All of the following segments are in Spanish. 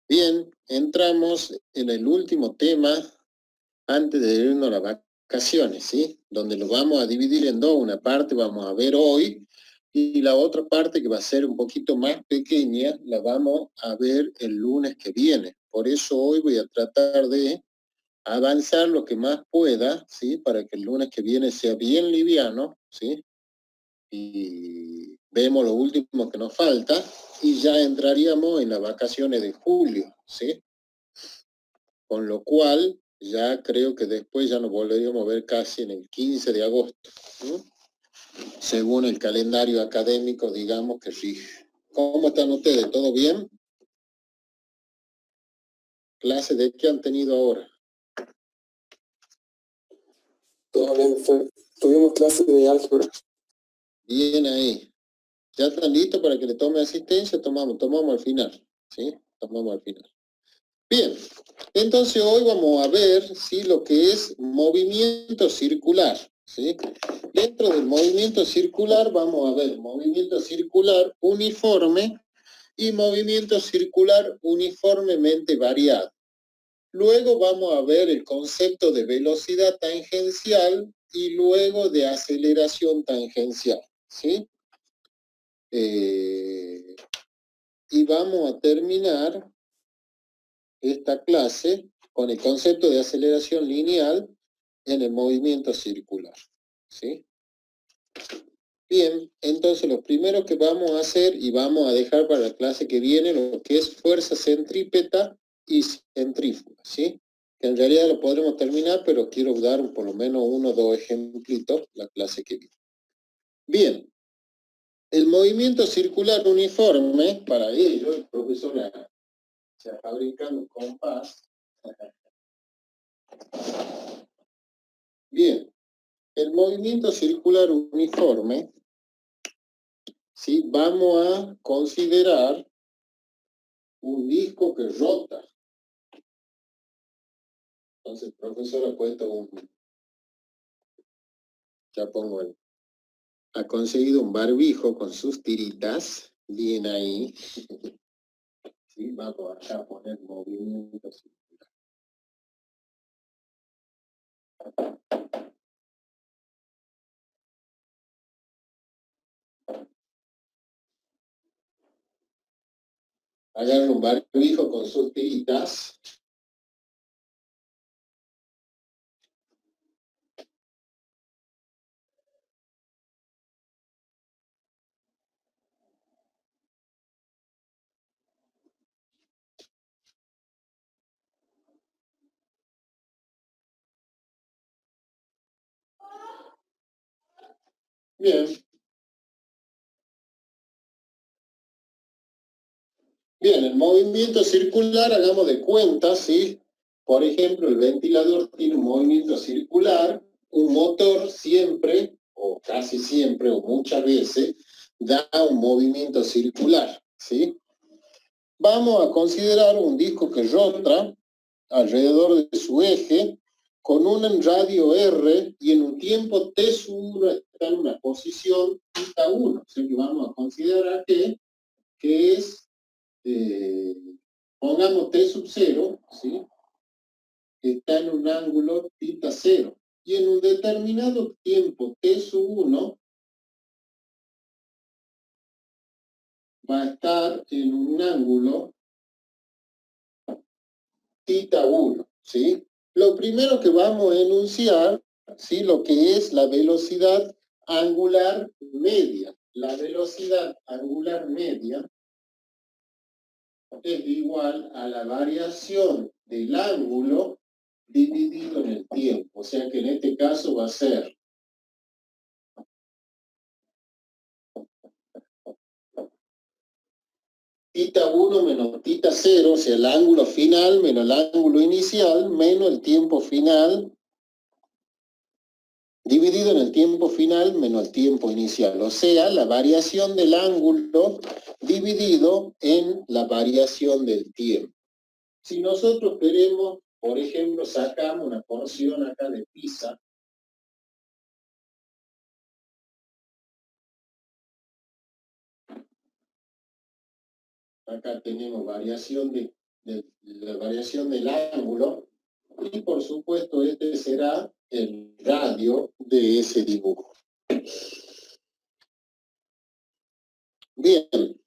Bien, entramos en el último tema antes de irnos a las vacaciones, ¿sí? Donde lo vamos a dividir en dos. Una parte vamos a ver hoy y la otra parte, que va a ser un poquito más pequeña, la vamos a ver el lunes que viene. Por eso hoy voy a tratar de avanzar lo que más pueda, ¿sí? Para que el lunes que viene sea bien liviano, ¿sí? Y vemos lo último que nos falta y ya entraríamos en las vacaciones de julio, ¿sí? Con lo cual ya creo que después ya nos volveríamos a ver casi en el 15 de agosto, ¿no? Según el calendario académico, digamos, que rige. ¿Cómo están ustedes? ¿Todo bien? ¿Clase de qué han tenido ahora? Todo bien, tuvimos clase de álgebra. Bien ahí. ¿Ya están listos para que le tome asistencia? Tomamos al final, ¿sí? Tomamos al final. Bien, entonces hoy vamos a ver, ¿sí? Lo que es movimiento circular, ¿sí? Dentro del movimiento circular vamos a ver movimiento circular uniforme y movimiento circular uniformemente variado. Luego vamos a ver el concepto de velocidad tangencial y luego de aceleración tangencial, ¿sí? Y vamos a terminar esta clase con el concepto de aceleración lineal en el movimiento circular, ¿sí? Bien, entonces lo primero que vamos a hacer, y vamos a dejar para la clase que viene, lo que es fuerza centrípeta y centrífuga, ¿sí? Que en realidad lo podremos terminar, pero quiero dar por lo menos uno o dos ejemplitos la clase que viene. Bien, el movimiento circular uniforme, para ello el profesor se ha fabricado un compás. Bien, el movimiento circular uniforme, ¿sí? Vamos a considerar un disco que rota. Entonces, profesor, ha puesto ya pongo ha conseguido un barbijo con sus tiritas, bien ahí. ¿Sí? Vamos acá a poner movimiento circular. Agarra un barbijo con sus tiritas. Bien. Bien, el movimiento circular, hagamos de cuenta, ¿sí? Por ejemplo, el ventilador tiene un movimiento circular, un motor siempre, o casi siempre, o muchas veces, da un movimiento circular, ¿sí? Vamos a considerar un disco que rota alrededor de su eje con un radio R y en un tiempo T sub 1 está en una posición θ 1. O sea que vamos a considerar que es, pongamos T sub 0, ¿sí? Está en un ángulo θ 0. Y en un determinado tiempo T sub 1 va a estar en un ángulo θ 1, ¿sí? Lo primero que vamos a enunciar, ¿sí? Lo que es la velocidad angular media. La velocidad angular media es igual a la variación del ángulo dividido en el tiempo. O sea que en este caso va a ser θ 1 menos θ 0, o sea, el ángulo final menos el ángulo inicial, menos el tiempo final, dividido en el tiempo final menos el tiempo inicial. O sea, la variación del ángulo dividido en la variación del tiempo. Si nosotros queremos, por ejemplo, sacamos una porción acá de pizza, acá tenemos variación la variación del ángulo, y por supuesto este será el radio de ese dibujo. Bien,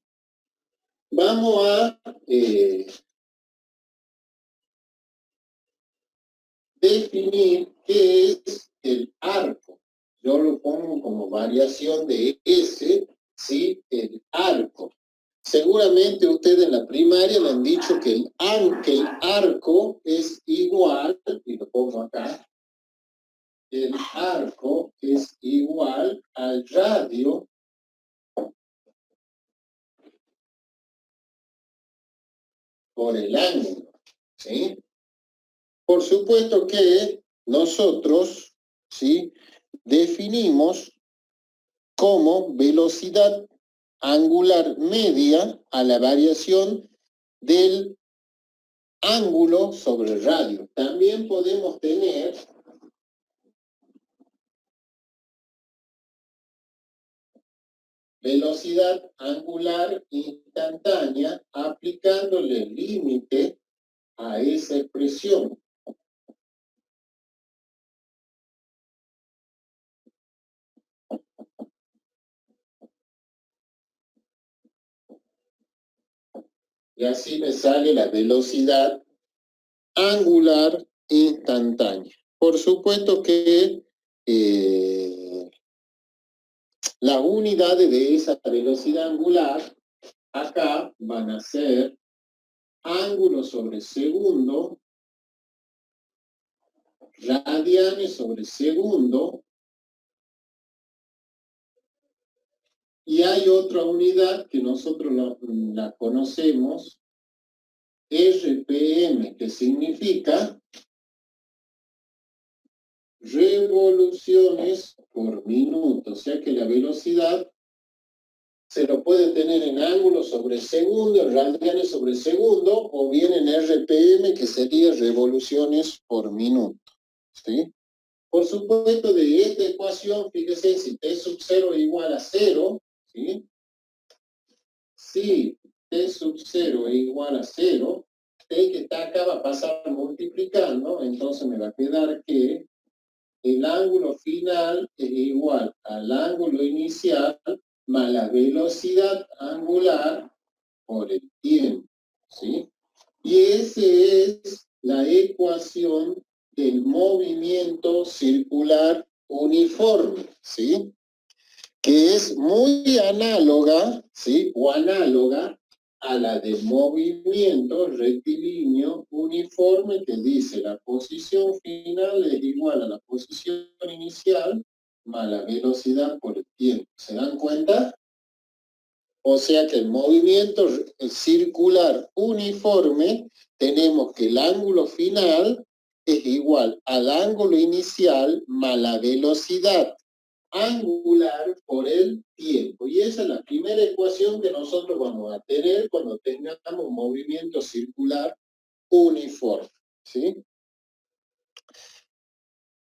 vamos a definir qué es el arco. Yo lo pongo como variación de S, ¿sí? El arco. Seguramente ustedes en la primaria le han dicho que el arco es igual, y lo pongo acá, el arco es igual al radio por el ángulo, ¿sí? Por supuesto que nosotros, ¿sí? Definimos como velocidad angular media a la variación del ángulo sobre el radio. También podemos tener velocidad angular instantánea aplicándole límite a esa expresión. Y así me sale la velocidad angular instantánea. Por supuesto que las unidades de esa velocidad angular acá van a ser ángulo sobre segundo, radianes sobre segundo, y hay otra unidad que nosotros la conocemos, RPM, que significa revoluciones por minuto, o sea que la velocidad se lo puede tener en ángulo sobre segundo, en radianes sobre segundo, o bien en RPM, que sería revoluciones por minuto, ¿sí? Por supuesto, de esta ecuación, fíjese, si t sub 0 es igual a 0, ¿sí? Si t sub 0 es igual a 0, t que está acá va a pasar multiplicando, entonces me va a quedar que el ángulo final es igual al ángulo inicial más la velocidad angular por el tiempo, ¿sí? Y esa es la ecuación del movimiento circular uniforme, ¿sí? Que es muy análoga, ¿sí? O análoga a la de movimiento rectilíneo uniforme, que dice la posición final es igual a la posición inicial más la velocidad por el tiempo. ¿Se dan cuenta? O sea que el movimiento circular uniforme, tenemos que el ángulo final es igual al ángulo inicial más la velocidad angular por el tiempo. Y esa es la primera ecuación que nosotros vamos a tener cuando tengamos un movimiento circular uniforme, ¿sí?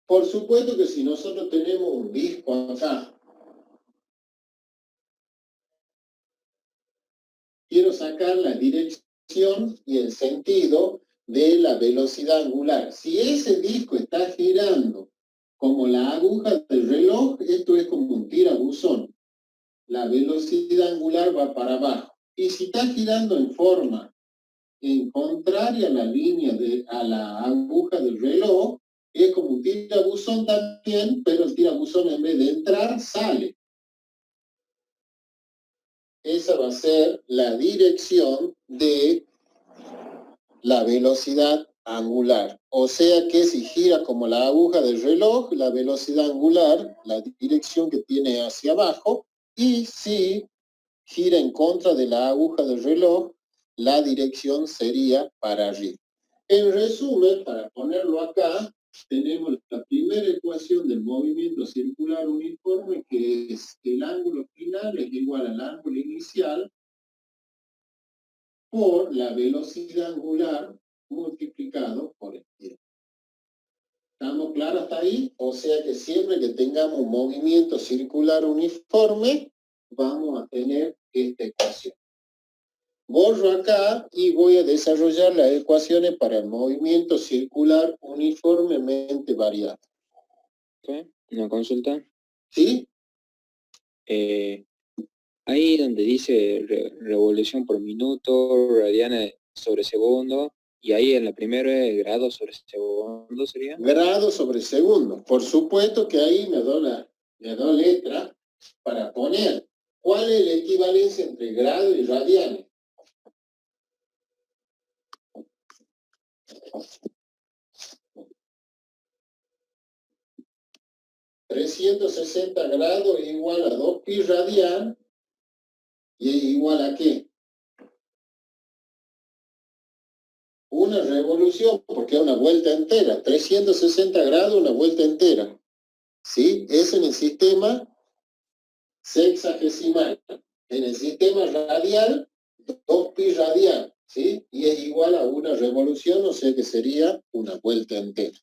Por supuesto que si nosotros tenemos un disco acá, quiero sacar la dirección y el sentido de la velocidad angular. Si ese disco está girando como la aguja del reloj, esto es como un tirabuzón. La velocidad angular va para abajo. Y si está girando en forma contraria a la línea, a la aguja del reloj, es como un tirabuzón también, pero el tirabuzón en vez de entrar, sale. Esa va a ser la dirección de la velocidad angular. O sea que si gira como la aguja del reloj, la velocidad angular, la dirección que tiene hacia abajo, y si gira en contra de la aguja del reloj, la dirección sería para arriba. En resumen, para ponerlo acá, tenemos la primera ecuación del movimiento circular uniforme, que es que el ángulo final es igual al ángulo inicial por la velocidad angular multiplicado por el tiempo. ¿Estamos claros hasta ahí? O sea que siempre que tengamos un movimiento circular uniforme, vamos a tener esta ecuación. Borro acá y voy a desarrollar las ecuaciones para el movimiento circular uniformemente variable. Ok, una consulta. ¿Sí? Ahí donde dice revolución por minuto, radianes sobre segundo, y ahí en la primera es grado sobre segundo, ¿sería? Grado sobre segundo. Por supuesto que ahí me doy letra para poner cuál es la equivalencia entre grado y radianes. $360 es igual a 2pi radian y es igual a ¿qué? Una revolución, porque es una vuelta entera. 360 grados, una vuelta entera. ¿Sí? Es en el sistema sexagesimal. En el sistema radial, 2pi radial. ¿Sí? Y es igual a una revolución, o sea que sería una vuelta entera.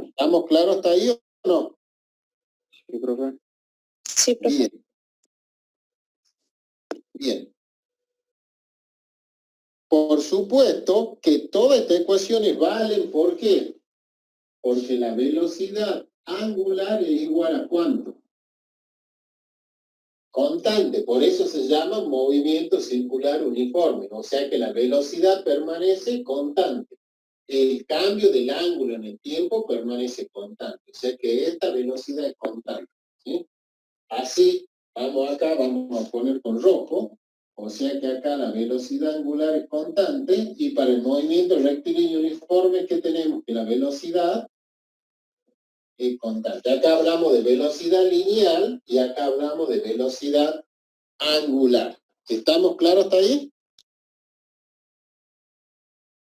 ¿Estamos claros hasta ahí o no? Sí, profe. Sí, profe. Bien. Bien. Por supuesto que todas estas ecuaciones valen, ¿por qué? Porque la velocidad angular es igual a ¿cuánto? Constante, por eso se llama movimiento circular uniforme, o sea que la velocidad permanece constante. El cambio del ángulo en el tiempo permanece constante, o sea que esta velocidad es constante. ¿Sí? Así, vamos acá, vamos a poner con rojo, o sea que acá la velocidad angular es constante, y para el movimiento rectilíneo uniforme, ¿qué tenemos? Que la velocidad es constante. Acá hablamos de velocidad lineal y acá hablamos de velocidad angular. ¿Estamos claros hasta ahí?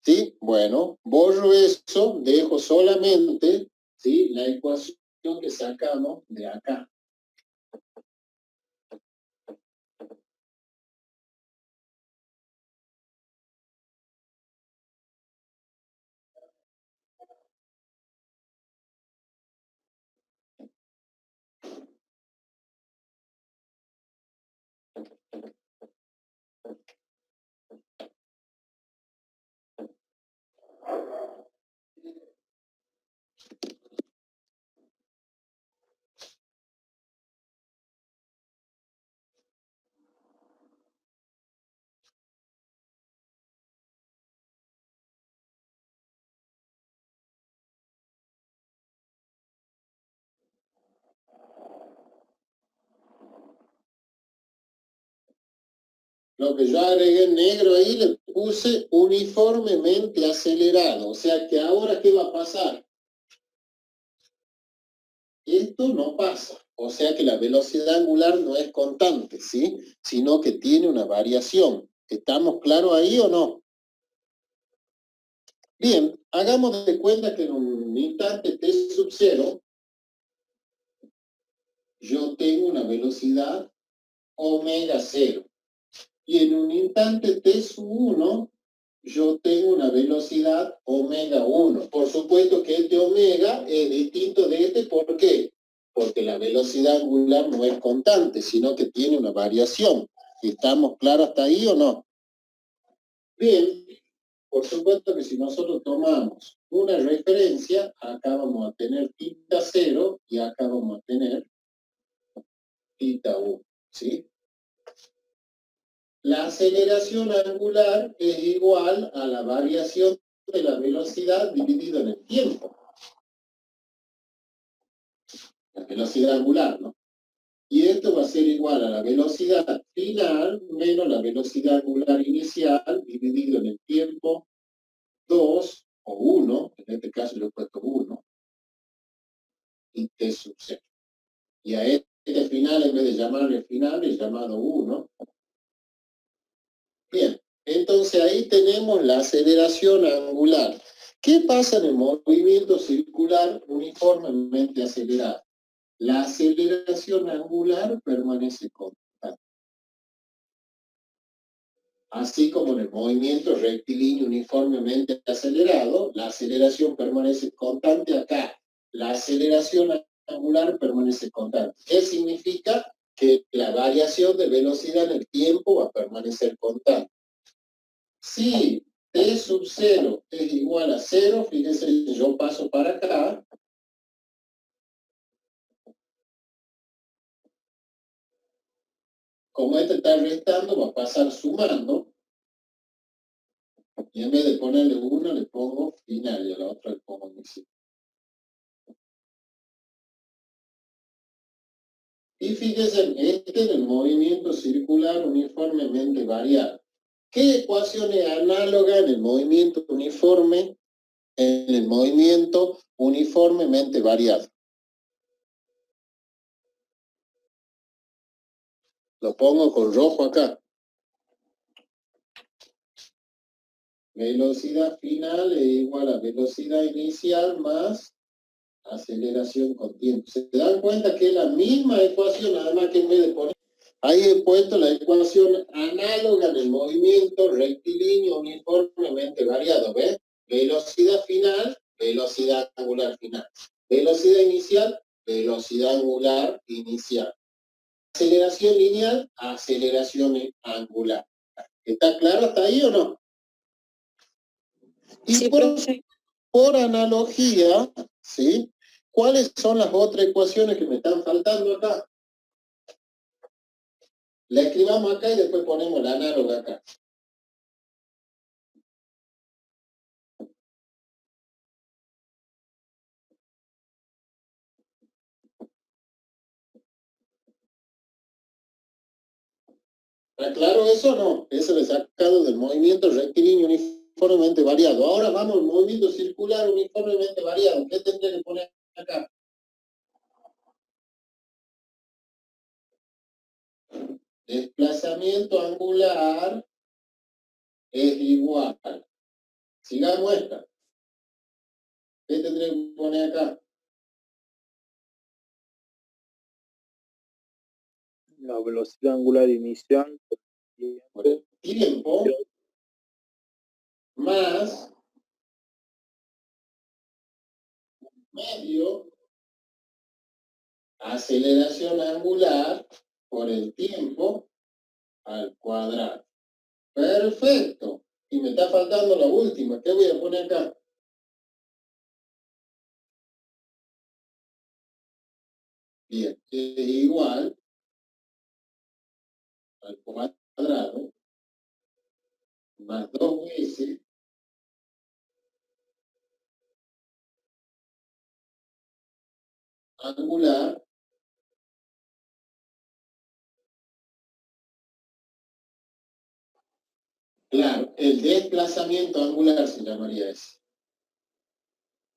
¿Sí? Bueno, borro eso, dejo solamente, ¿sí?, la ecuación que sacamos de acá. Lo que yo agregué en negro ahí le puse uniformemente acelerado. O sea que ahora, ¿qué va a pasar? Esto no pasa. O sea que la velocidad angular no es constante, ¿sí? Sino que tiene una variación. ¿Estamos claros ahí o no? Bien, hagamos de cuenta que en un instante t sub 0, yo tengo una velocidad omega 0. Y en un instante t sub 1, yo tengo una velocidad omega 1. Por supuesto que este omega es distinto de este, ¿por qué? Porque la velocidad angular no es constante, sino que tiene una variación. ¿Estamos claros hasta ahí o no? Bien, por supuesto que si nosotros tomamos una referencia, acá vamos a tener θ 0 y acá vamos a tener θ 1, ¿sí? La aceleración angular es igual a la variación de la velocidad dividido en el tiempo. La velocidad angular, ¿no? Y esto va a ser igual a la velocidad final menos la velocidad angular inicial dividido en el tiempo 2 o 1, en este caso yo he puesto 1, y t sub 0. Y a este final, en vez de llamarle final, es llamado 1. Bien, entonces ahí tenemos la aceleración angular. ¿Qué pasa en el movimiento circular uniformemente acelerado? La aceleración angular permanece constante. Así como en el movimiento rectilíneo uniformemente acelerado, la aceleración permanece constante acá. La aceleración angular permanece constante. ¿Qué significa? Que la variación de velocidad en el tiempo va a permanecer constante. Si T sub 0 es igual a 0, fíjense, yo paso para acá. Como este está restando, va a pasar sumando. Y en vez de ponerle 1, le pongo final y a la otra le pongo inicial. Y fíjense, este en el movimiento circular uniformemente variado. ¿Qué ecuación es análoga en el movimiento uniforme? En el movimiento uniformemente variado. Lo pongo con rojo acá. Velocidad final es igual a velocidad inicial más aceleración con tiempo. ¿Se dan cuenta que es la misma ecuación, nada más que en vez de poner... Ahí he puesto la ecuación análoga del movimiento rectilíneo uniformemente variado, ¿ves? Velocidad final, velocidad angular final. Velocidad inicial, velocidad angular inicial. Aceleración lineal, aceleración angular. ¿Está claro hasta ahí o no? Y sí, por analogía, ¿sí? ¿Cuáles son las otras ecuaciones que me están faltando acá? La escribamos acá y después ponemos la análoga acá. ¿Está claro eso o no? Eso lo he sacado del movimiento rectilíneo uniformemente variado. Ahora vamos al movimiento circular uniformemente variado. ¿Qué tendré que poner acá? Desplazamiento angular es igual. Sigamos esta. ¿Qué tendré que poner acá? La velocidad angular inicial Por el tiempo más medio aceleración angular por el tiempo al cuadrado. Perfecto. Y me está faltando la última. ¿Qué voy a poner acá? Bien, es igual al cuadrado más 2 veces angular claro, el desplazamiento angular se llamaría ese.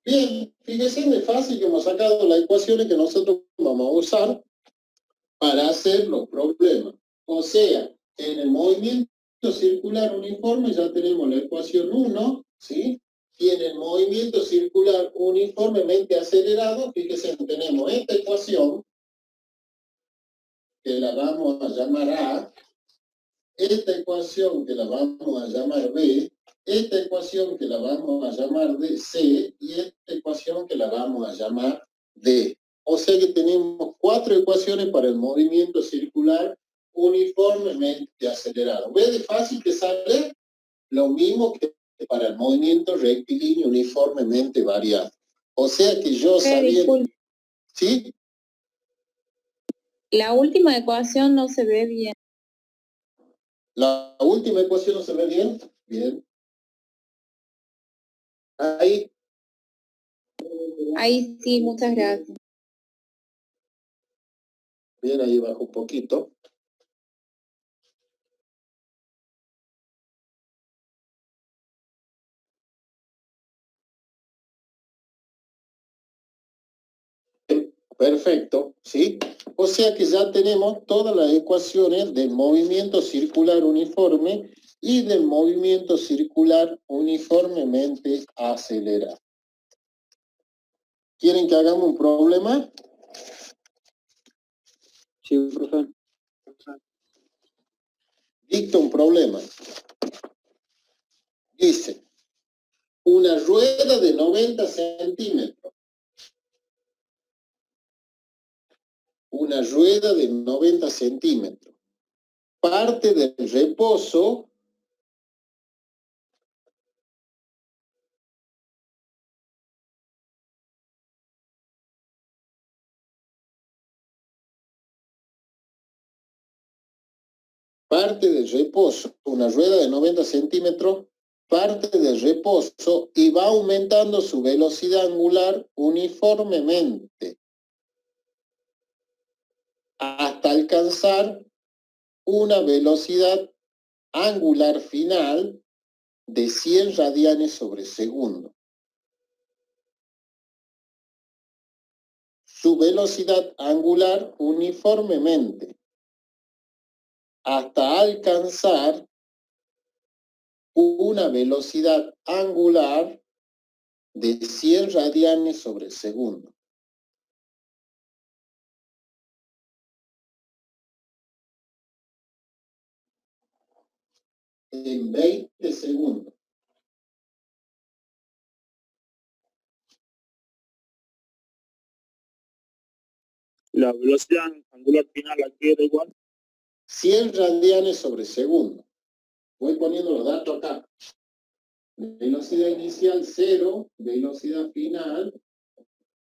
Bien, fíjense, es fácil que hemos sacado las ecuaciones que nosotros vamos a usar para hacer los problemas. O sea, en el movimiento circular uniforme ya tenemos la ecuación 1, ¿sí? Y en el movimiento circular uniformemente acelerado, fíjense, tenemos esta ecuación, que la vamos a llamar A, esta ecuación que la vamos a llamar B, esta ecuación que la vamos a llamar C y esta ecuación que la vamos a llamar D. O sea que tenemos 4 ecuaciones para el movimiento circular uniformemente acelerado. ¿Ves de fácil que sale? Lo mismo que para el movimiento rectilíneo uniformemente variado. O sea que yo sabía... ¿Sí? La última ecuación no se ve bien. La última ecuación no se ve bien. Bien. Ahí. Ahí sí, muchas gracias. Bien, ahí bajo un poquito. Perfecto, ¿sí? O sea que ya tenemos todas las ecuaciones del movimiento circular uniforme y del movimiento circular uniformemente acelerado. ¿Quieren que hagamos un problema? Sí, profe. Dicta un problema. Dice, una rueda de 90 centímetros. Una rueda de 90 centímetros. Parte del reposo parte de reposo, una rueda de 90 centímetros, parte de reposo y va aumentando su velocidad angular uniformemente hasta alcanzar una velocidad angular final de 100 radianes sobre segundo. Su velocidad angular uniformemente hasta alcanzar una velocidad angular de 100 radianes sobre segundo. En 20 segundos. La velocidad angular final aquí era igual. 100 radianes sobre segundo. Voy poniendo los datos acá. Velocidad inicial 0, velocidad final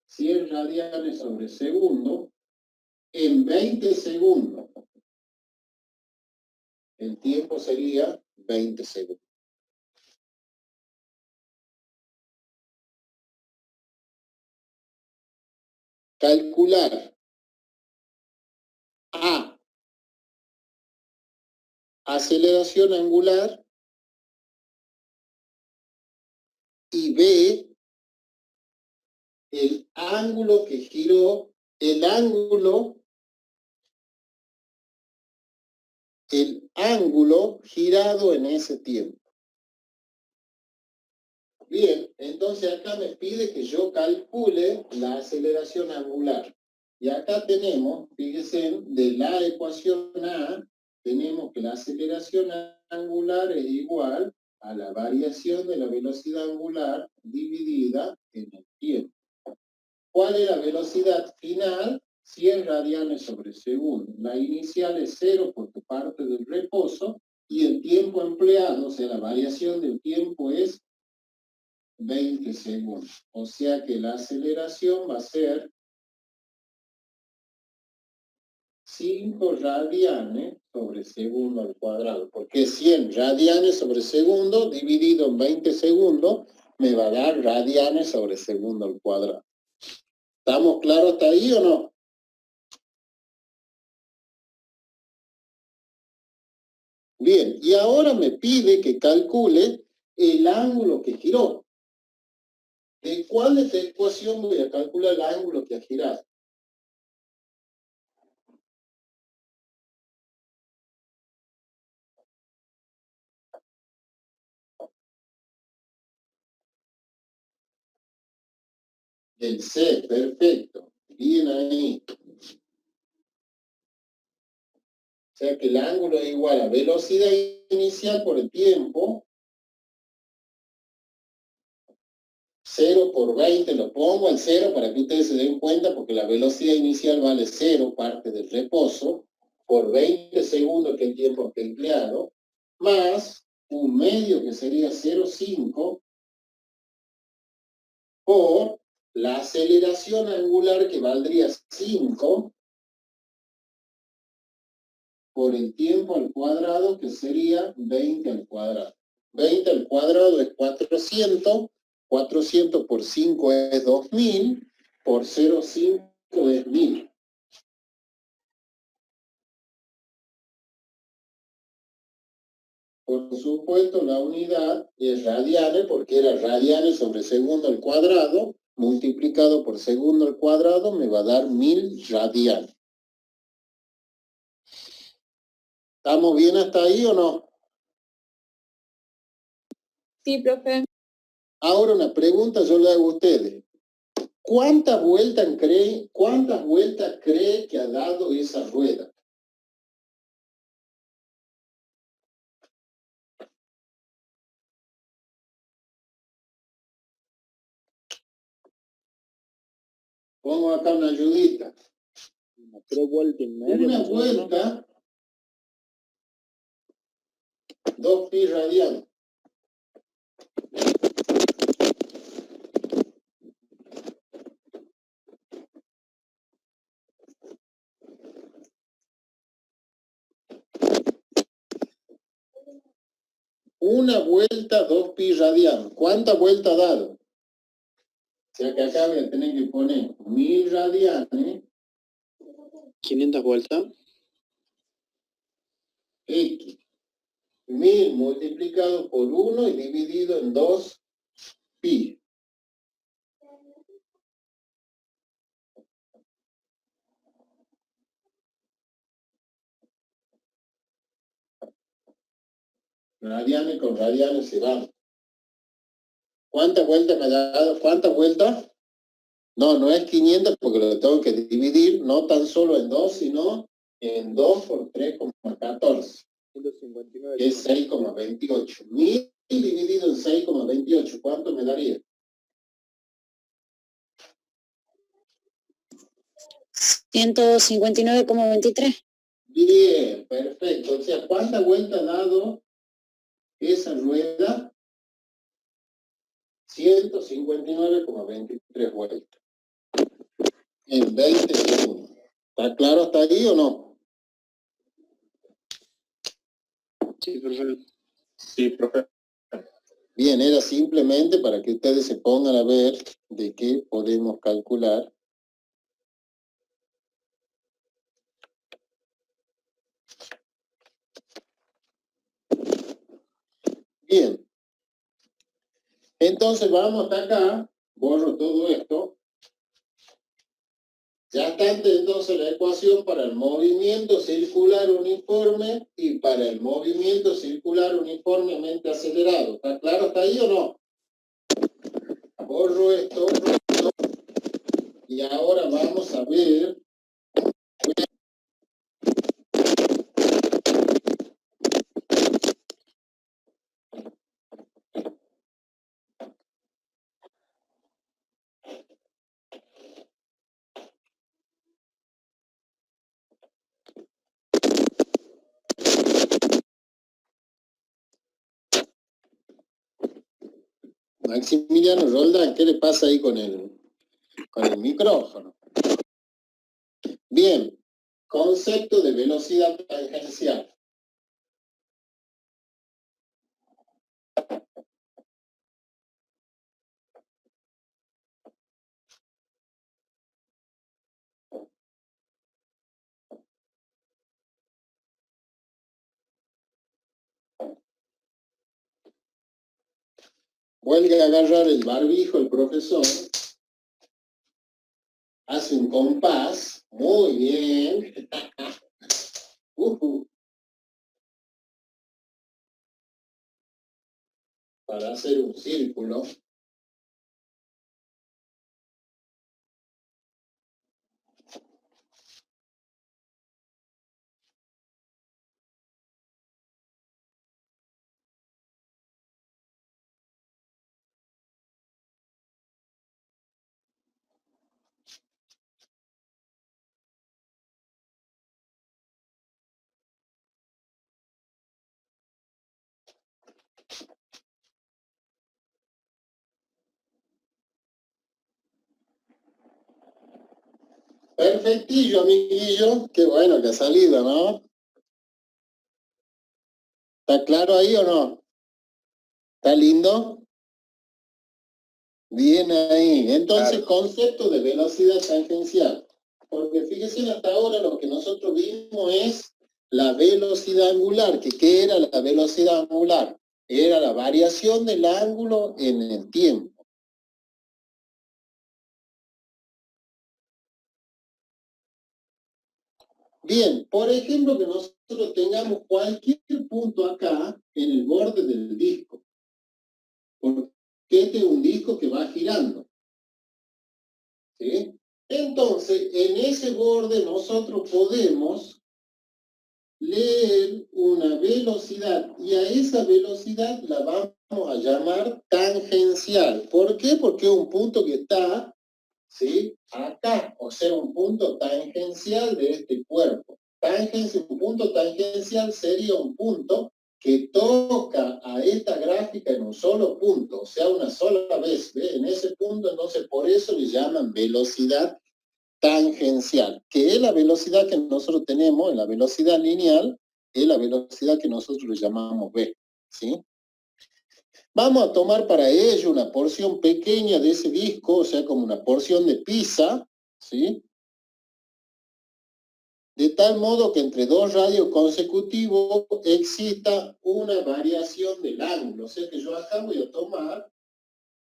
100 radianes sobre segundo en 20 segundos. El tiempo sería 20 segundos. Calcular A, aceleración angular, y B, el ángulo que giró, el ángulo girado en ese tiempo. Bien, entonces acá me pide que yo calcule la aceleración angular. Y acá tenemos, fíjense, de la ecuación A, tenemos que la aceleración angular es igual a la variación de la velocidad angular dividida en el tiempo. ¿Cuál es la velocidad final? 100 radianes sobre segundo. La inicial es 0 porque parte del reposo y el tiempo empleado, o sea, la variación del tiempo es 20 segundos. O sea que la aceleración va a ser 5 radianes sobre segundo al cuadrado. Porque 100 radianes sobre segundo dividido en 20 segundos me va a dar radianes sobre segundo al cuadrado. ¿Estamos claros hasta ahí o no? Bien, y ahora me pide que calcule el ángulo que giró. ¿De cuál de esta ecuación voy a calcular el ángulo que ha girado? Del C, perfecto. Bien ahí. O sea que el ángulo es igual a velocidad inicial por el tiempo. 0 por 20, lo pongo al 0 para que ustedes se den cuenta, porque la velocidad inicial vale 0, parte del reposo, por 20 segundos que es el tiempo que he empleado, más un medio que sería 0,5 por la aceleración angular que valdría 5 por el tiempo al cuadrado que sería 20 al cuadrado. 20 al cuadrado es 400, 400 por 5 es 2000, por 0,5 es 1000. Por supuesto, la unidad es radianes, porque era radianes sobre segundo al cuadrado, multiplicado por segundo al cuadrado, me va a dar 1000 radianes. ¿Estamos bien hasta ahí o no? Sí, profe. Ahora una pregunta yo le hago a ustedes. ¿Cuántas vueltas cree que ha dado esa rueda? Pongo acá una ayudita. 3 vueltas y media. Una más o menos. vuelta, 2 pi radianes. una vuelta 2pi radianos. ¿Cuántas vueltas ha dado? O sea que acá voy a tener que poner 1000 radianes 500 vueltas. X. 1000 multiplicado por 1 y dividido en 2pi. Radianes con radianes se van. ¿Cuántas vueltas me ha dado? ¿Cuántas vueltas? No, no es 500 porque lo tengo que dividir no tan solo en 2, sino en 2 por 3,14. 159. Que es 6,28. 1000 dividido en 6,28. ¿Cuánto me daría? 159,23. Bien, perfecto. O sea, ¿cuántas vueltas ha dado esa rueda? 159,23 vueltas. En 20 segundos. ¿Está claro hasta ahí o no? Sí, perfecto. Sí, profe. Bien, era simplemente para que ustedes se pongan a ver de qué podemos calcular. Bien. Entonces vamos hasta acá, borro todo esto. Ya está entonces la ecuación para el movimiento circular uniforme y para el movimiento circular uniformemente acelerado. ¿Está claro hasta ahí o no? Borro esto. Y ahora vamos a ver. Maximiliano Roldán, ¿qué le pasa ahí con el micrófono? Bien, concepto de velocidad tangencial. Vuelve a agarrar el barbijo el profesor. Hace un compás. Muy bien. Para hacer un círculo. Perfectillo, amiguillo. Qué bueno que ha salido, ¿no? ¿Está claro ahí o no? ¿Está lindo? Bien ahí. Entonces, concepto de velocidad tangencial. Porque fíjense, hasta ahora lo que nosotros vimos es la velocidad angular. ¿Qué era la velocidad angular? Era la variación del ángulo en el tiempo. Bien, por ejemplo, que nosotros tengamos cualquier punto acá en el borde del disco. Porque este es un disco que va girando. ¿Sí? Entonces, en ese borde nosotros podemos leer una velocidad y a esa velocidad la vamos a llamar tangencial. ¿Por qué? Porque es un punto que está, ¿sí?, acá, o sea, un punto tangencial de este cuerpo. Un punto tangencial sería un punto que toca a esta gráfica en un solo punto, o sea, una sola vez. ¿Ve? En ese punto, entonces, por eso le llaman velocidad tangencial, que es la velocidad que nosotros tenemos, en la velocidad lineal, es la velocidad que nosotros le llamamos v, ¿sí? Vamos a tomar para ello una porción pequeña de ese disco, o sea, como una porción de pizza, ¿sí? De tal modo que entre dos radios consecutivos exista una variación del ángulo. O sea que yo acá voy a tomar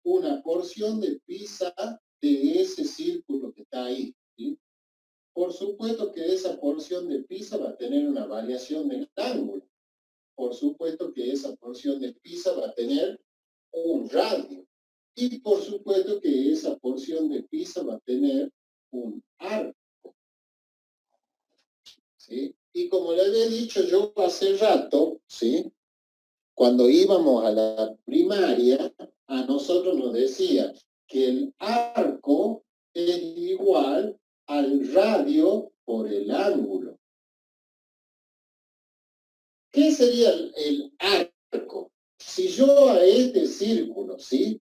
una porción de pizza de ese círculo que está ahí, ¿sí? Por supuesto que esa porción de pizza va a tener una variación del ángulo. Por supuesto que esa porción de pizza va a tener un radio. Y por supuesto que esa porción de pizza va a tener un arco, ¿sí? Y como le había dicho yo hace rato, ¿sí? Cuando íbamos a la primaria, a nosotros nos decía que el arco es igual al radio por el ángulo. ¿Qué sería el arco? Si yo a este círculo, ¿sí?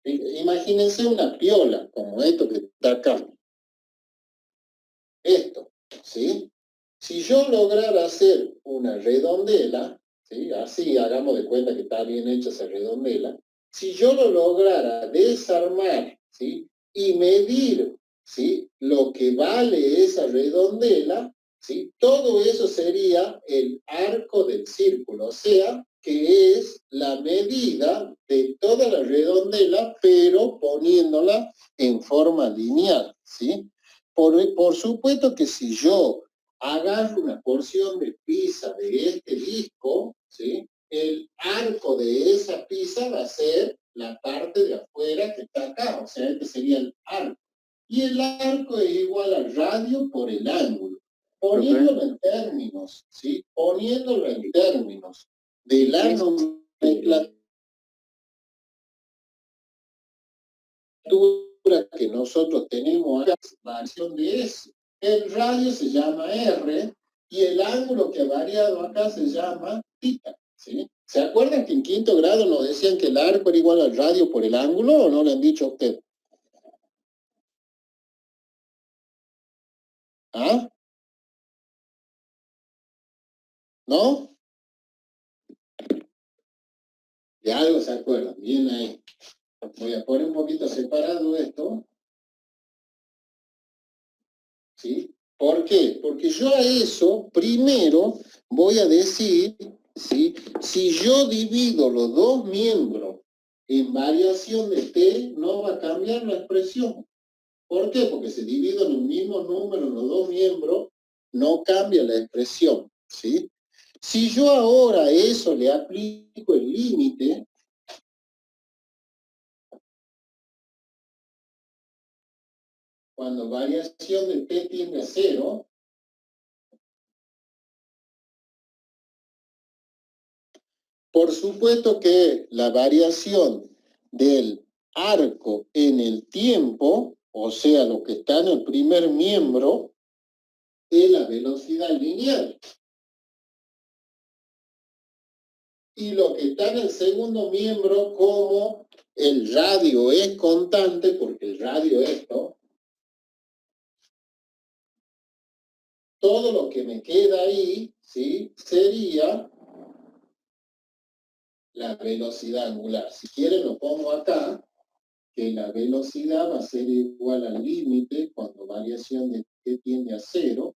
Imagínense una piola, como esto que está acá. Esto, ¿sí? Si yo lograra hacer una redondela, ¿sí? Así hagamos de cuenta que está bien hecha esa redondela, si yo lo lograra desarmar, ¿sí? Y medir, ¿sí? Lo que vale esa redondela, ¿sí? Todo eso sería el arco del círculo, o sea, que es la medida de toda la redondela, pero poniéndola en forma lineal, ¿sí? Por supuesto que si yo agarro una porción de pizza de este disco, ¿sí? El arco de esa pizza va a ser la parte de afuera que está acá, o sea, este sería el arco. Y el arco es igual al radio por el ángulo. Poniéndolo en términos, ¿sí? Poniéndolo en términos de la nomenclatura que nosotros tenemos acá, variación de S. El radio se llama R y el ángulo que ha variado acá se llama θ, ¿sí? ¿Se acuerdan que en quinto grado nos decían que el arco era igual al radio por el ángulo o no le han dicho a usted? ¿Ah? ¿No? De algo se acuerdan, bien ahí. Voy a poner un poquito separado esto, ¿sí? ¿Por qué? Porque yo a eso primero voy a decir, ¿sí? Si yo divido los dos miembros en variación de t, no va a cambiar la expresión. ¿Por qué? Porque si divido en el mismo número los dos miembros, no cambia la expresión, ¿sí? Si yo ahora a eso le aplico el límite, cuando variación de t tiende a 0, por supuesto que la variación del arco en el tiempo, o sea, lo que está en el primer miembro, es la velocidad lineal. Y lo que está en el segundo miembro, como el radio es constante, porque el radio es esto, todo lo que me queda ahí, ¿sí? Sería la velocidad angular. Si quieren lo pongo acá, que la velocidad va a ser igual al límite cuando variación de t tiende a 0,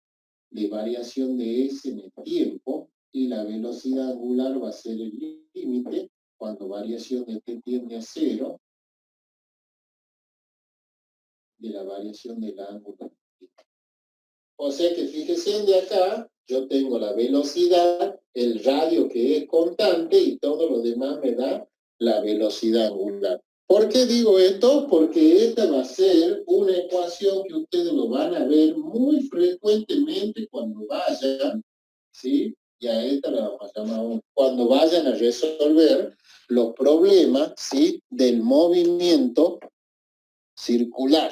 de variación de s en el tiempo, y la velocidad angular va a ser el límite cuando variación de t tiende a 0, de la variación del ángulo. O sea que fíjense de acá, yo tengo la velocidad, el radio que es constante y todo lo demás me da la velocidad angular. ¿Por qué digo esto? Porque esta va a ser una ecuación que ustedes lo van a ver muy frecuentemente cuando vayan, ¿sí? Y a esta la vamos a llamar cuando vayan a resolver los problemas, ¿sí? Del movimiento circular.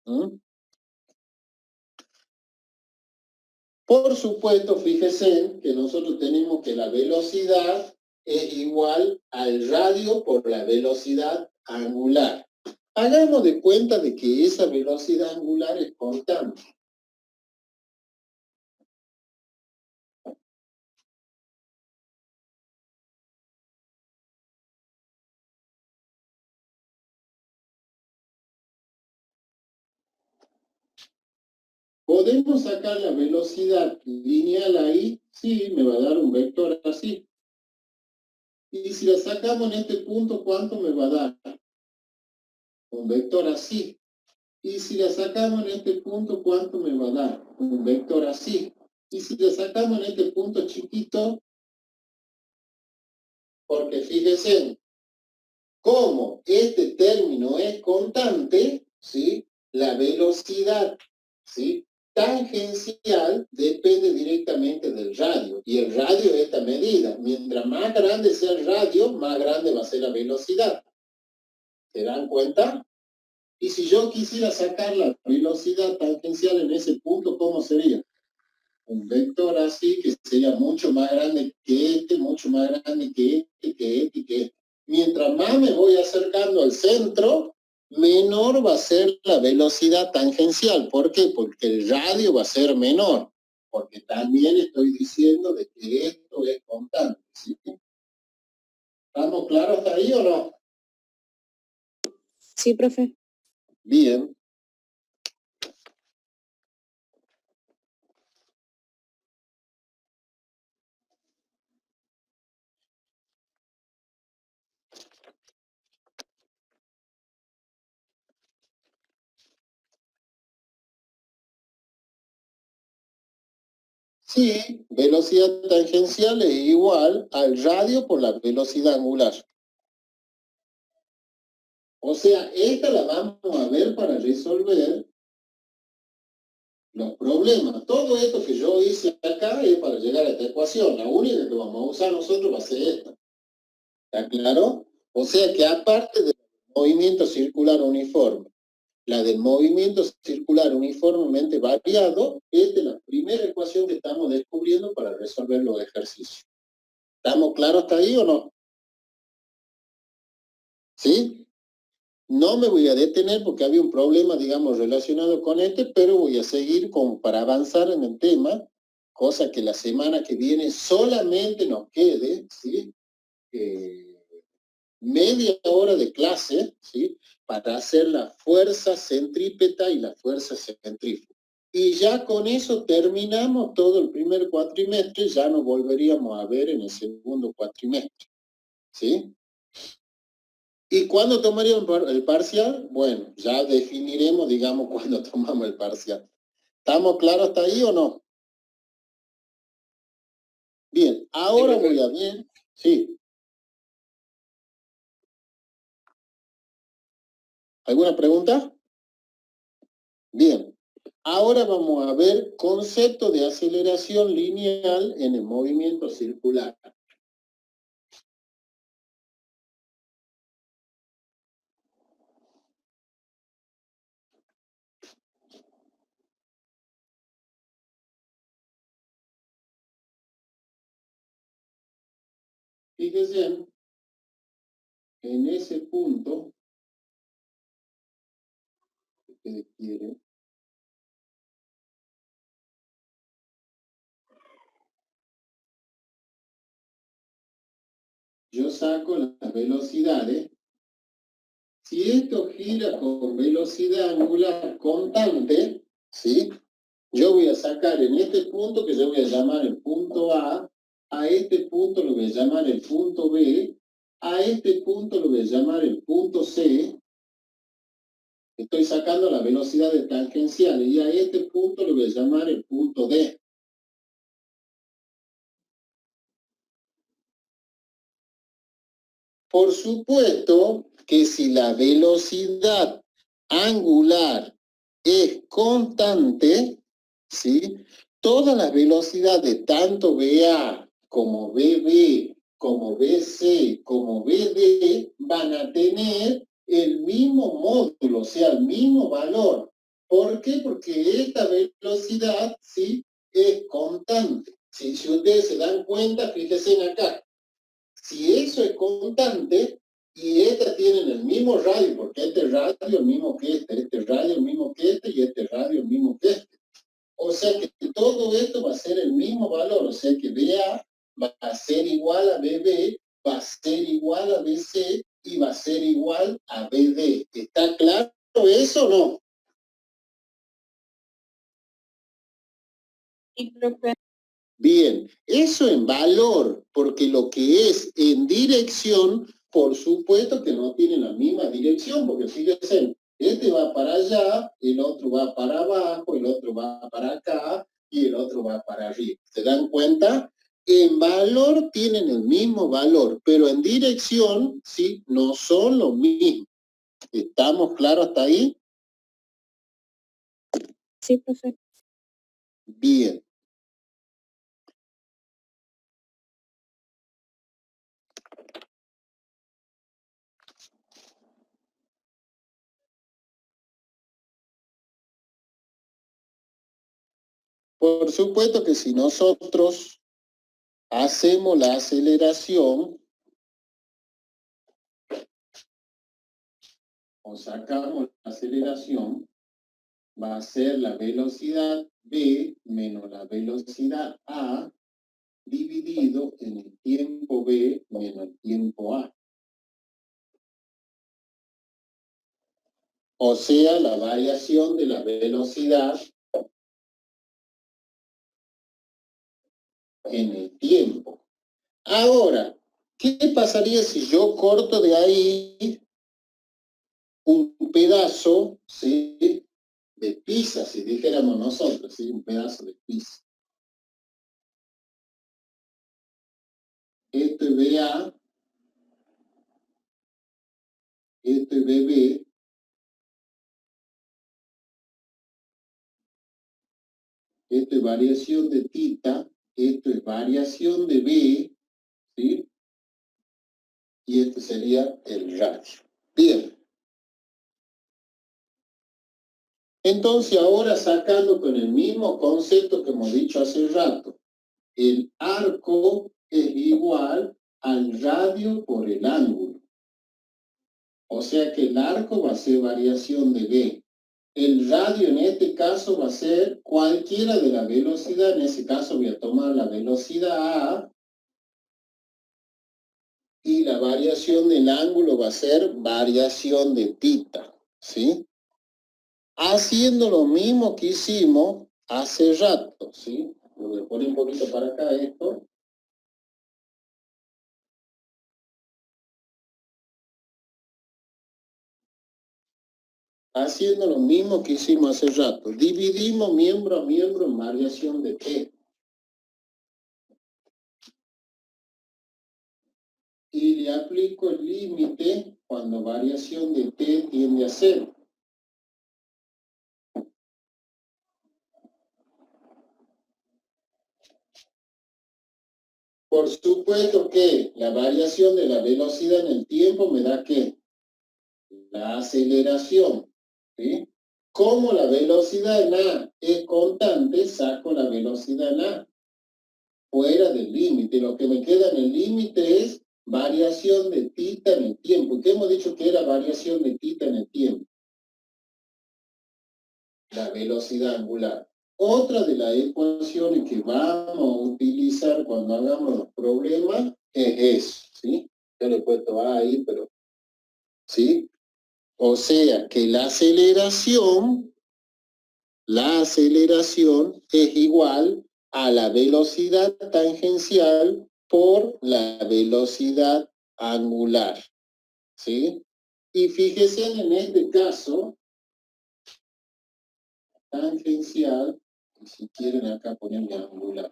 ¿Mm? Por supuesto, fíjense que nosotros tenemos que la velocidad es igual al radio por la velocidad angular. Hagamos de cuenta de que esa velocidad angular es constante. ¿Podemos sacar la velocidad lineal ahí? Sí, me va a dar un vector así. Y si la sacamos en este punto, ¿cuánto me va a dar? Un vector así. Y si la sacamos en este punto, ¿cuánto me va a dar? Un vector así. Y si la sacamos en este punto chiquito, porque fíjense, como este término es constante, ¿sí? La velocidad, ¿sí? Tangencial depende directamente del radio, y el radio es esta medida. Mientras más grande sea el radio, más grande va a ser la velocidad. ¿Se dan cuenta? Y si yo quisiera sacar la velocidad tangencial en ese punto, ¿cómo sería? Un vector así, que sería mucho más grande que este, mucho más grande que este, que este y que este. Mientras más me voy acercando al centro, menor va a ser la velocidad tangencial. ¿Por qué? Porque el radio va a ser menor. Porque también estoy diciendo de que esto es constante, ¿sí? ¿Estamos claros hasta ahí o no? Sí, profe. Bien. Sí, velocidad tangencial es igual al radio por la velocidad angular. O sea, esta la vamos a ver para resolver los problemas. Todo esto que yo hice acá es para llegar a esta ecuación. La única que vamos a usar nosotros va a ser esta. ¿Está claro? O sea que aparte del movimiento circular uniforme, la del movimiento circular uniformemente variado, esta es la primera ecuación que estamos descubriendo para resolver los ejercicios. ¿Estamos claros hasta ahí o no? ¿Sí? No me voy a detener porque había un problema, digamos, relacionado con este, pero voy a seguir como para avanzar en el tema, cosa que la semana que viene solamente nos quede, ¿sí? Media hora de clase, ¿sí? Para hacer la fuerza centrípeta y la fuerza centrífuga. Y ya con eso terminamos todo el primer cuatrimestre, ya nos volveríamos a ver en el segundo cuatrimestre, ¿sí? ¿Y cuándo tomaríamos el parcial? Bueno, ya definiremos, digamos, cuándo tomamos el parcial. ¿Estamos claros hasta ahí o no? Bien, ahora voy a ver, sí. ¿Alguna pregunta? Bien, ahora vamos a ver concepto de aceleración lineal en el movimiento circular. Fíjense en ese punto que quiere. Yo saco las velocidades. Si esto gira con velocidad angular constante, ¿sí? Yo voy a sacar en este punto, que yo voy a llamar el punto A este punto lo voy a llamar el punto B, a este punto lo voy a llamar el punto C, estoy sacando la velocidad de tangencial, y a este punto lo voy a llamar el punto D. Por supuesto que si la velocidad angular es constante, ¿sí? Todas las velocidades, tanto BA como BB, como BC, como BD, van a tener el mismo módulo, o sea, el mismo valor. ¿Por qué? Porque esta velocidad, ¿sí? Es constante. Si ustedes se dan cuenta, fíjense en acá. Si eso es constante, y estas tienen el mismo radio, porque este radio es el mismo que este radio es el mismo que este, y este radio es el mismo que este. O sea que todo esto va a ser el mismo valor, o sea que BA va a ser igual a BB, va a ser igual a BC, y va a ser igual a BD. ¿Está claro eso o no? Sí, profe. Bien, eso en valor, porque lo que es en dirección, por supuesto que no tiene la misma dirección, porque fíjense, este va para allá, el otro va para abajo, el otro va para acá y el otro va para arriba. ¿Se dan cuenta? En valor tienen el mismo valor, pero en dirección, sí, no son lo mismo. ¿Estamos claros hasta ahí? Sí, profe. Bien. Por supuesto que si nosotros hacemos la aceleración o sacamos la aceleración, va a ser la velocidad B menos la velocidad A dividido en el tiempo B menos el tiempo A. O sea, la variación de la velocidad en el tiempo. Ahora, ¿qué pasaría si yo corto de ahí un pedazo, ¿sí?, de pizza, si dijéramos nosotros, ¿sí?, un pedazo de pizza? Esto es BA, esto es BB, esto es variación de tita, esto es variación de B, ¿sí? Y este sería el radio. Bien. Entonces ahora sacando con el mismo concepto que hemos dicho hace rato, el arco es igual al radio por el ángulo. O sea que el arco va a ser variación de B. El radio en este caso va a ser cualquiera de la velocidad. En ese caso voy a tomar la velocidad A y la variación del ángulo va a ser variación de tita, ¿sí? Haciendo lo mismo que hicimos hace rato, ¿sí? Voy a poner un poquito para acá esto. Haciendo lo mismo que hicimos hace rato. Dividimos miembro a miembro en variación de T. Y le aplico el límite cuando variación de T tiende a 0. Por supuesto que la variación de la velocidad en el tiempo me da ¿qué? La aceleración, ¿sí? Como la velocidad en A es constante, saco la velocidad en A fuera del límite. Lo que me queda en el límite es variación de tita en el tiempo. ¿Qué hemos dicho que era variación de tita en el tiempo? La velocidad angular. Otra de las ecuaciones que vamos a utilizar cuando hagamos los problemas es eso, ¿sí? Yo le he puesto A ahí, pero, ¿sí? O sea que la aceleración es igual a la velocidad tangencial por la velocidad angular, ¿sí? Y fíjese en este caso, tangencial, y si quieren acá ponerle angular.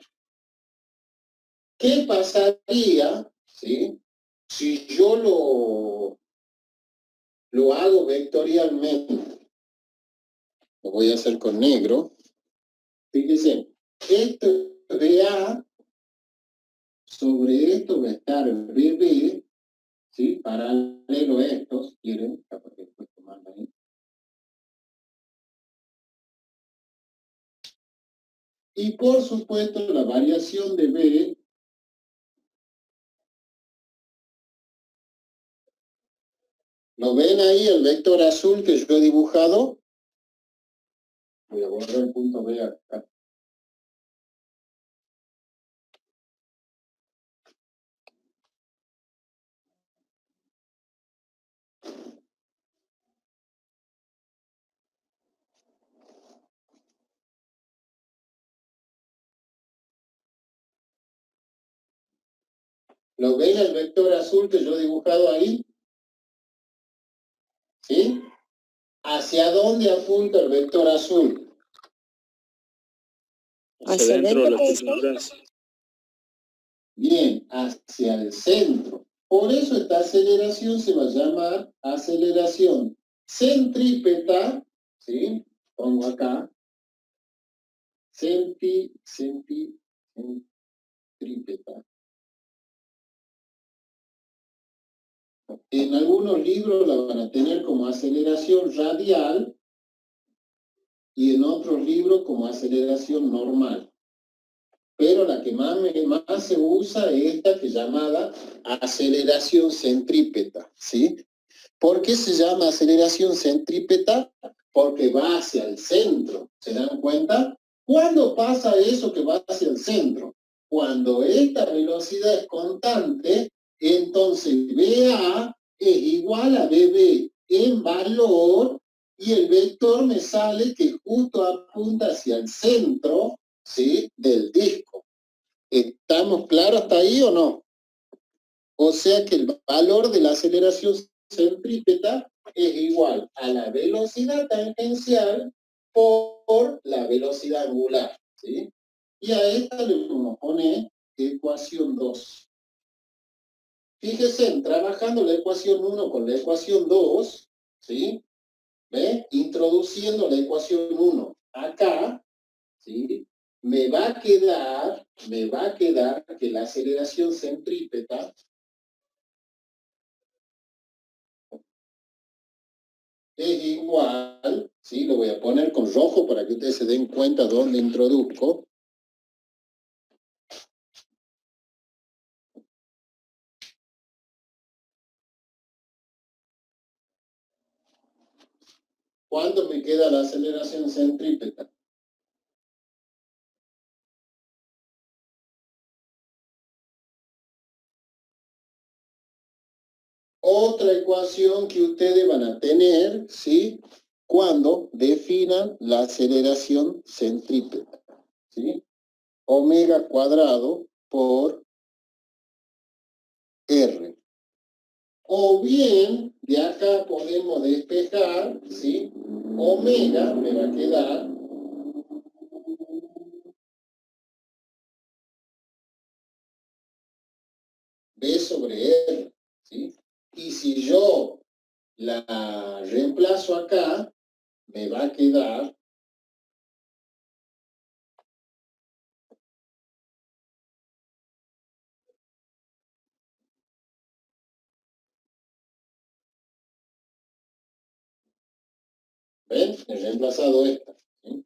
¿Qué pasaría, ¿sí?, si yo lo hago vectorialmente? Lo voy a hacer con negro. Fíjense, esto es BA, sobre esto va a estar BB, ¿sí?, paralelo a estos, ¿quieren? Después tomarlo ahí. Y por supuesto la variación de B, ¿lo ven ahí el vector azul que yo he dibujado? Voy a borrar el punto B acá. ¿Lo ven el vector azul que yo he dibujado ahí? ¿Sí? ¿Hacia dónde apunta el vector azul? Hacia adentro de la circunferencia. Bien, hacia el centro. Por eso esta aceleración se va a llamar aceleración centrípeta, ¿sí? Pongo acá, centrípeta. En algunos libros la van a tener como aceleración radial y en otros libros como aceleración normal. Pero la que más se usa es esta que es llamada aceleración centrípeta, ¿sí? ¿Por qué se llama aceleración centrípeta? Porque va hacia el centro, ¿se dan cuenta? ¿Cuándo pasa eso que va hacia el centro? Cuando esta velocidad es constante, entonces BA es igual a BB en valor y el vector me sale que justo apunta hacia el centro, ¿sí?, del disco. ¿Estamos claros hasta ahí o no? O sea que el valor de la aceleración centrípeta es igual a la velocidad tangencial por la velocidad angular, ¿sí? Y a esta le vamos a poner ecuación 2. Fíjense, trabajando la ecuación 1 con la ecuación 2, ¿sí? ¿Ve? Introduciendo la ecuación 1 acá, ¿sí? Me va a quedar que la aceleración centrípeta es igual, ¿sí? Lo voy a poner con rojo para que ustedes se den cuenta dónde introduzco. ¿Cuánto me queda la aceleración centrípeta? Otra ecuación que ustedes van a tener, ¿sí?, cuando definan la aceleración centrípeta, ¿sí? Omega cuadrado por R. O bien, de acá podemos despejar, ¿sí? Omega me va a quedar B sobre R, ¿sí? Y si yo la reemplazo acá, me va a quedar ¿ven? He reemplazado esta, ¿sí?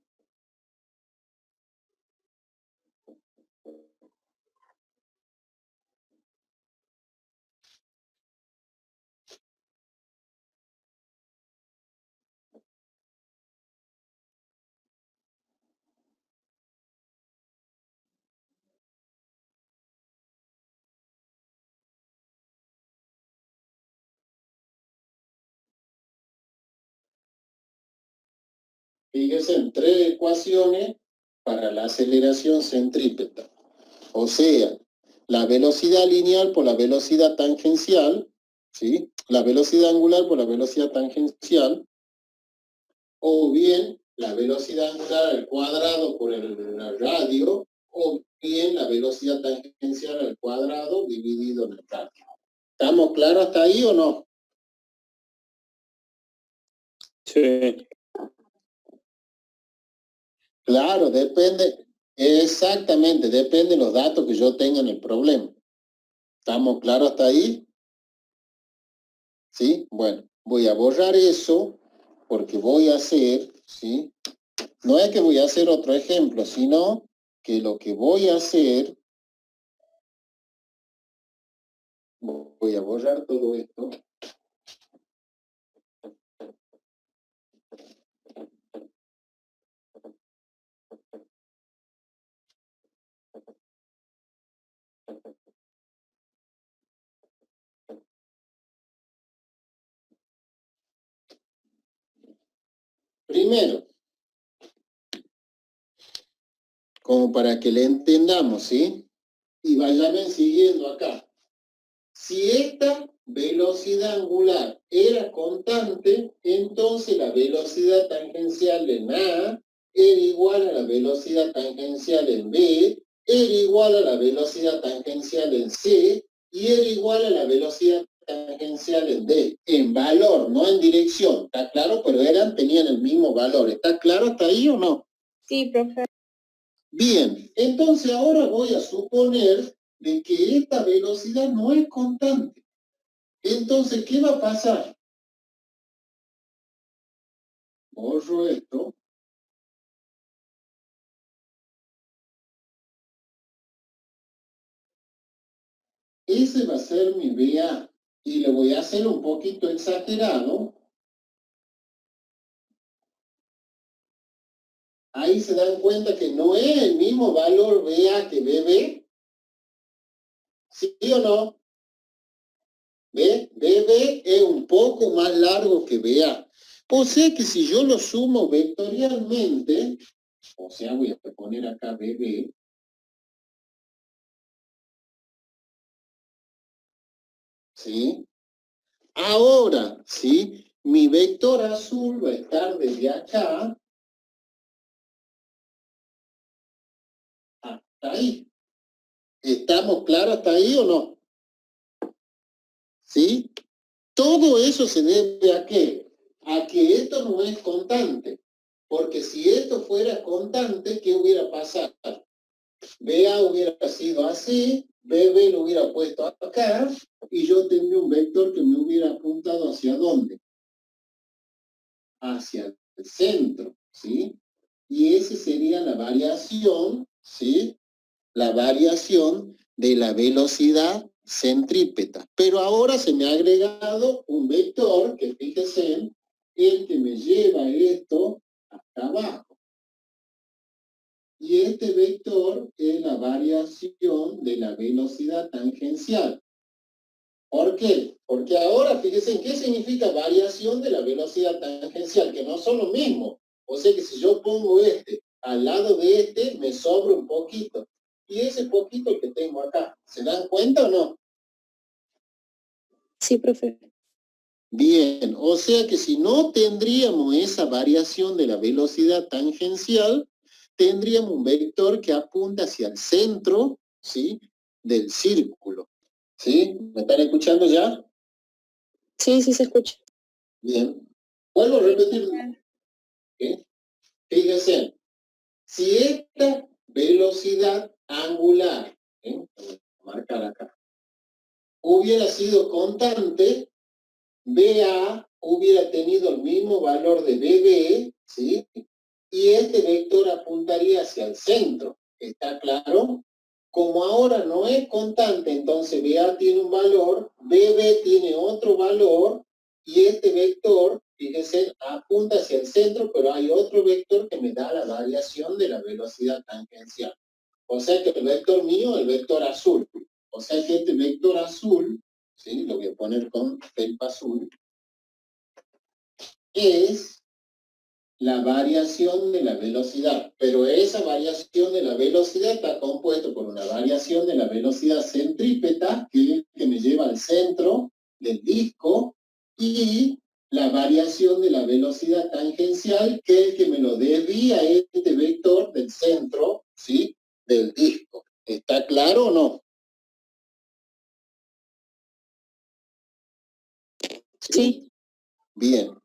Fíjense en 3 ecuaciones para la aceleración centrípeta. O sea, la velocidad lineal por la velocidad tangencial, ¿sí? La velocidad angular por la velocidad tangencial, o bien la velocidad angular al cuadrado por el radio, o bien la velocidad tangencial al cuadrado dividido en el radio. ¿Estamos claros hasta ahí o no? Sí. Claro, depende, exactamente, depende de los datos que yo tenga en el problema. ¿Estamos claros hasta ahí? ¿Sí? Bueno, voy a borrar eso porque voy a hacer, ¿sí? No es que voy a hacer otro ejemplo, sino que lo que voy a hacer, voy a borrar todo esto. Primero, como para que le entendamos, ¿sí? Y vayan siguiendo acá. Si esta velocidad angular era constante, entonces la velocidad tangencial en A era igual a la velocidad tangencial en B, era igual a la velocidad tangencial en C, y era igual a la velocidad tangencial en D, en valor, no en dirección, ¿está claro? Pero tenían el mismo valor, ¿está claro hasta ahí o no? Sí, profe. Bien, entonces ahora voy a suponer de que esta velocidad no es constante. Entonces, ¿qué va a pasar? Borro esto. Ese va a ser mi BA. Y le voy a hacer un poquito exagerado. Ahí se dan cuenta que no es el mismo valor BA que BB. ¿Sí o no? ¿Ve? BB es un poco más largo que BA. O sea que si yo lo sumo vectorialmente, o sea, voy a poner acá BB, ¿sí? Ahora, ¿sí? Mi vector azul va a estar desde acá hasta ahí. ¿Estamos claros hasta ahí o no? ¿Sí? Todo eso se debe ¿a qué? A que esto no es constante. Porque si esto fuera constante, ¿qué hubiera pasado? BA hubiera sido así, BB lo hubiera puesto acá, y yo tendría un vector que me hubiera apuntado ¿hacia dónde? Hacia el centro, ¿sí? Y esa sería la variación, ¿sí? La variación de la velocidad centrípeta. Pero ahora se me ha agregado un vector, que fíjense, el que me lleva esto hasta abajo. Y este vector es la variación de la velocidad tangencial. ¿Por qué? Porque ahora, fíjense, ¿qué significa variación de la velocidad tangencial? Que no son lo mismo. O sea que si yo pongo este al lado de este, me sobra un poquito. Y ese poquito que tengo acá, ¿se dan cuenta o no? Sí, profe. Bien, o sea que si no tendríamos esa variación de la velocidad tangencial, tendríamos un vector que apunta hacia el centro, ¿sí? Del círculo. ¿Sí? ¿Me están escuchando ya? Sí, sí se escucha. Bien. Vuelvo a repetir. ¿Sí? Fíjense, si esta velocidad angular, ¿sí? Voy a marcar acá, hubiera sido constante, BA hubiera tenido el mismo valor de BB, ¿sí? Y este vector apuntaría hacia el centro. ¿Está claro? Como ahora no es constante, entonces BA tiene un valor, BB tiene otro valor, y este vector, fíjense, apunta hacia el centro, pero hay otro vector que me da la variación de la velocidad tangencial. O sea que el vector mío es el vector azul. O sea que este vector azul, ¿sí? Lo voy a poner con felpa azul, es la variación de la velocidad, pero esa variación de la velocidad está compuesta por una variación de la velocidad centrípeta, que es el que me lleva al centro del disco, y la variación de la velocidad tangencial, que es el que me lo desvía este vector del centro, ¿sí? Del disco. ¿Está claro o no? Sí. Bien.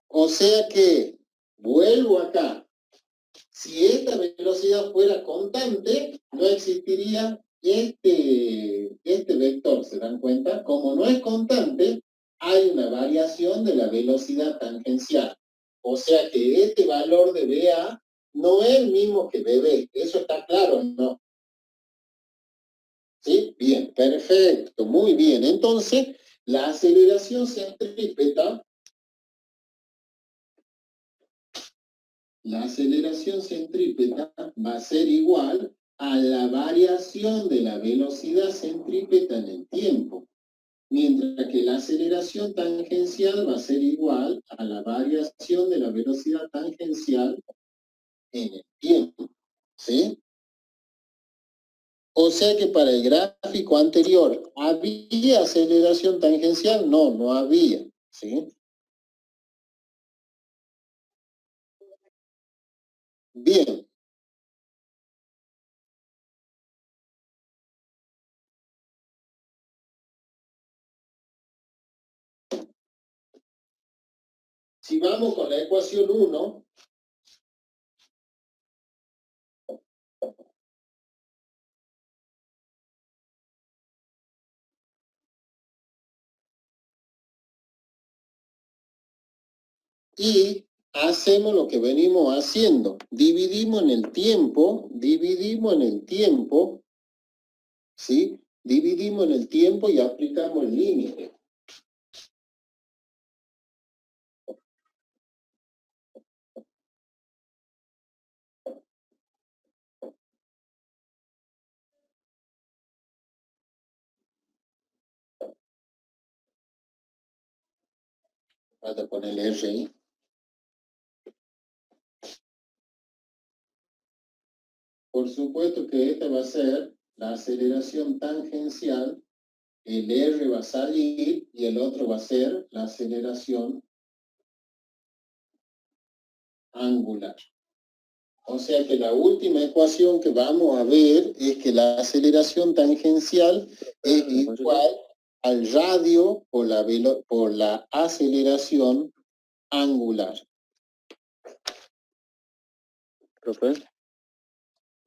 O sea que, vuelvo acá, si esta velocidad fuera constante, no existiría este vector, ¿se dan cuenta? Como no es constante, hay una variación de la velocidad tangencial. O sea que este valor de BA no es el mismo que BB. ¿Eso está claro, no? ¿Sí? Bien, perfecto, muy bien. Entonces, la aceleración centrípeta, va a ser igual a la variación de la velocidad centrípeta en el tiempo, mientras que la aceleración tangencial va a ser igual a la variación de la velocidad tangencial en el tiempo. ¿Sí? O sea que para el gráfico anterior, ¿había aceleración tangencial? No, no había, ¿sí? Bien. Si vamos con la ecuación 1, y hacemos lo que venimos haciendo. Dividimos en el tiempo, ¿sí? Dividimos en el tiempo y aplicamos el límite. Falta ponerle R ahí. Por supuesto que esta va a ser la aceleración tangencial, el R va a salir y el otro va a ser la aceleración angular. O sea que la última ecuación que vamos a ver es que la aceleración tangencial es igual al radio por la aceleración angular. Profe.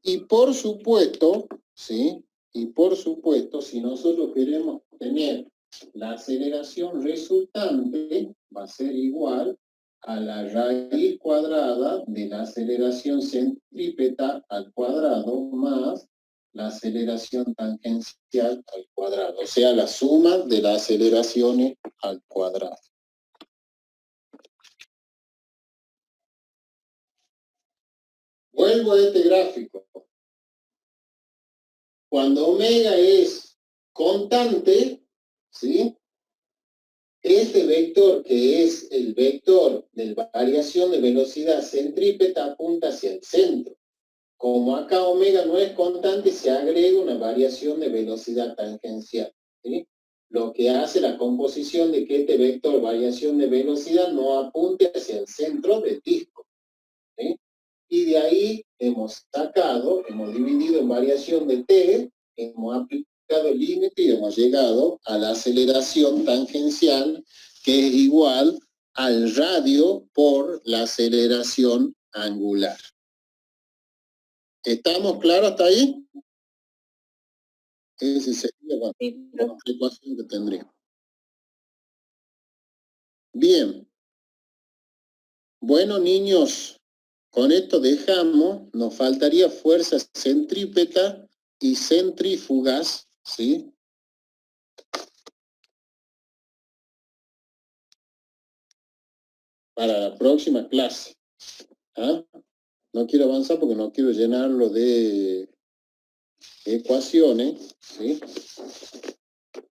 Y por supuesto, ¿sí? Y por supuesto, si nosotros queremos tener la aceleración resultante, va a ser igual a la raíz cuadrada de la aceleración centrípeta al cuadrado más la aceleración tangencial al cuadrado. O sea, la suma de las aceleraciones al cuadrado. Vuelvo a este gráfico. Cuando omega es constante, ¿sí? Este vector, que es el vector de variación de velocidad centrípeta, apunta hacia el centro. Como acá omega no es constante, se agrega una variación de velocidad tangencial, ¿sí? Lo que hace la composición de que este vector variación de velocidad no apunte hacia el centro del disco, ¿sí? Y de ahí hemos dividido en variación de t, hemos aplicado el límite y hemos llegado a la aceleración tangencial, que es igual al radio por la aceleración angular. ¿Estamos claros hasta ahí? Esa sería la ecuación que tendría. Bien. Bueno, niños, con esto dejamos, nos faltaría fuerza centrípeta y centrífugas, ¿sí? Para la próxima clase. ¿Ah? No quiero avanzar porque no quiero llenarlo de ecuaciones, ¿sí?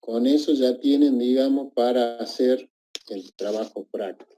Con eso ya tienen, digamos, para hacer el trabajo práctico.